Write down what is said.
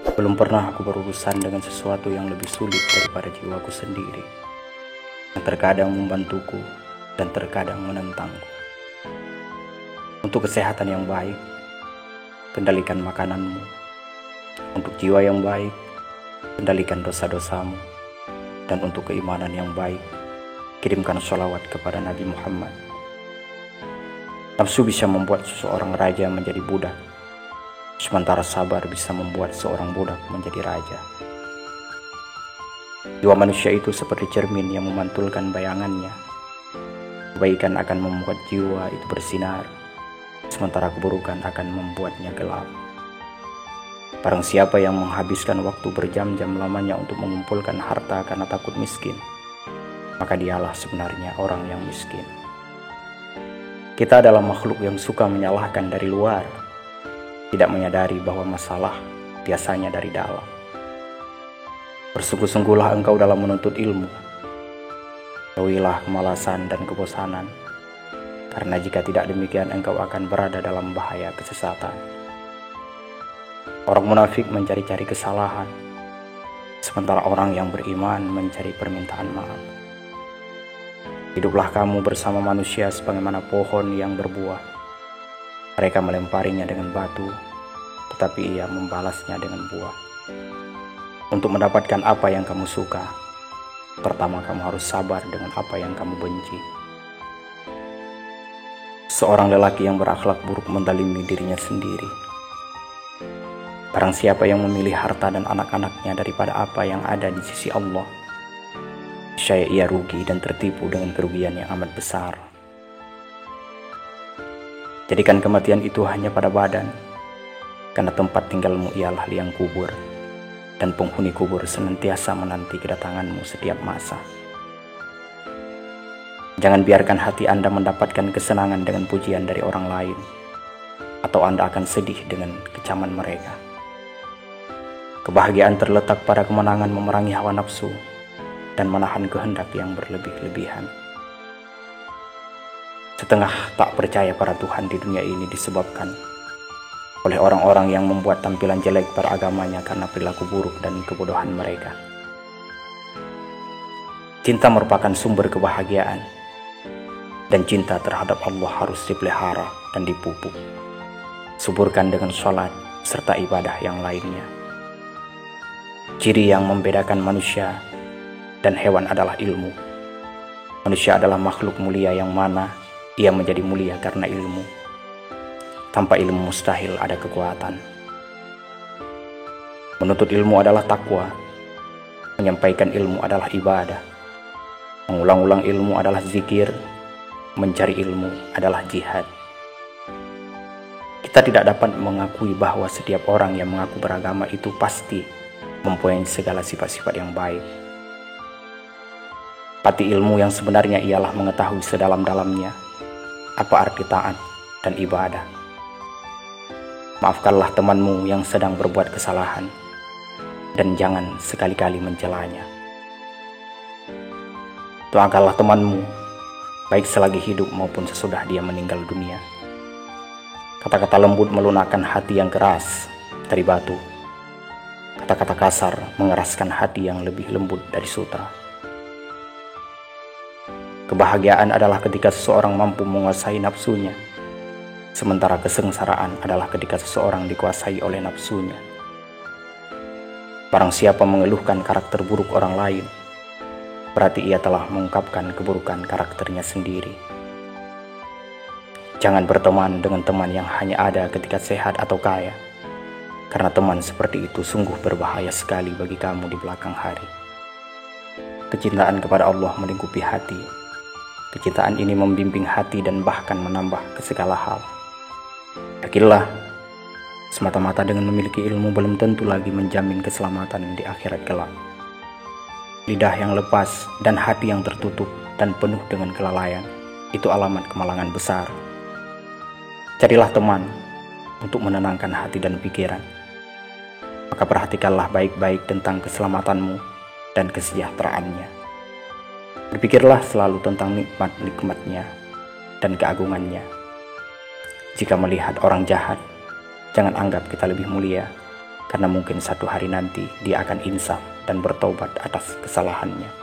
Belum pernah aku berurusan dengan sesuatu yang lebih sulit daripada jiwaku sendiri, yang terkadang membantuku dan terkadang menentangku. Untuk kesehatan yang baik, kendalikan makananmu. Untuk jiwa yang baik, kendalikan dosa-dosamu. Dan untuk keimanan yang baik, kirimkan sholawat kepada Nabi Muhammad. Nafsu bisa membuat seseorang raja menjadi budak, sementara sabar bisa membuat seorang budak menjadi raja. Jiwa manusia itu seperti cermin yang memantulkan bayangannya. Kebaikan akan membuat jiwa itu bersinar, sementara keburukan akan membuatnya gelap. Barang siapa yang menghabiskan waktu berjam-jam lamanya untuk mengumpulkan harta karena takut miskin, maka dialah sebenarnya orang yang miskin. Kita adalah makhluk yang suka menyalahkan dari luar, tidak menyadari bahwa masalah biasanya dari dalam. Bersungguh-sungguhlah engkau dalam menuntut ilmu. Jauhilah kemalasan dan kebosanan, karena jika tidak demikian engkau akan berada dalam bahaya kesesatan. Orang munafik mencari-cari kesalahan, sementara orang yang beriman mencari permintaan maaf. Hiduplah kamu bersama manusia sebagaimana pohon yang berbuah. Mereka melemparinya dengan batu, tetapi ia membalasnya dengan buah. Untuk mendapatkan apa yang kamu suka, pertama kamu harus sabar dengan apa yang kamu benci. Seorang lelaki yang berakhlak buruk menzalimi dirinya sendiri. Barang siapa yang memilih harta dan anak-anaknya daripada apa yang ada di sisi Allah, niscaya ia rugi dan tertipu dengan kerugian yang amat besar. Jadikan kematian itu hanya pada badan, karena tempat tinggalmu ialah liang kubur, dan penghuni kubur senantiasa menanti kedatanganmu setiap masa. Jangan biarkan hati Anda mendapatkan kesenangan dengan pujian dari orang lain, atau Anda akan sedih dengan kecaman mereka. Kebahagiaan terletak pada kemenangan memerangi hawa nafsu dan menahan kehendak yang berlebih-lebihan. Setengah tak percaya pada Tuhan di dunia ini disebabkan oleh orang-orang yang membuat tampilan jelek beragamanya karena perilaku buruk dan kebodohan mereka. Cinta merupakan sumber kebahagiaan, dan cinta terhadap Allah harus dipelihara dan dipupuk. Suburkan dengan sholat serta ibadah yang lainnya. Ciri yang membedakan manusia dan hewan adalah ilmu. Manusia adalah makhluk mulia yang mana ia menjadi mulia karena ilmu. Tanpa ilmu mustahil ada kekuatan. Menuntut ilmu adalah takwa. Menyampaikan ilmu adalah ibadah. Mengulang-ulang ilmu adalah zikir. Mencari ilmu adalah jihad. Kita tidak dapat mengakui bahwa setiap orang yang mengaku beragama itu pasti mempunyai segala sifat-sifat yang baik. Arti ilmu yang sebenarnya ialah mengetahui sedalam-dalamnya apa arti taat dan ibadah. Maafkanlah temanmu yang sedang berbuat kesalahan, dan jangan sekali-kali mencelanya. Doakanlah temanmu, baik selagi hidup maupun sesudah dia meninggal dunia. Kata-kata lembut melunakkan hati yang keras dari batu. Kata-kata kasar mengeraskan hati yang lebih lembut dari sutra. Kebahagiaan adalah ketika seseorang mampu menguasai nafsunya, sementara kesengsaraan adalah ketika seseorang dikuasai oleh nafsunya. Barang siapa mengeluhkan karakter buruk orang lain, berarti ia telah mengungkapkan keburukan karakternya sendiri. Jangan berteman dengan teman yang hanya ada ketika sehat atau kaya, karena teman seperti itu sungguh berbahaya sekali bagi kamu di belakang hari. Kecintaan kepada Allah melingkupi hati. Kecintaan ini membimbing hati dan bahkan menambah ke segala hal. Yakinlah, semata-mata dengan memiliki ilmu belum tentu lagi menjamin keselamatan di akhirat kelak. Lidah yang lepas dan hati yang tertutup dan penuh dengan kelalaian, itu alamat kemalangan besar. Carilah teman untuk menenangkan hati dan pikiran. Maka perhatikanlah baik-baik tentang keselamatanmu dan kesejahteraannya. Berpikirlah selalu tentang nikmat-nikmatnya dan keagungannya. Jika melihat orang jahat, jangan anggap kita lebih mulia, karena mungkin satu hari nanti dia akan insaf dan bertobat atas kesalahannya.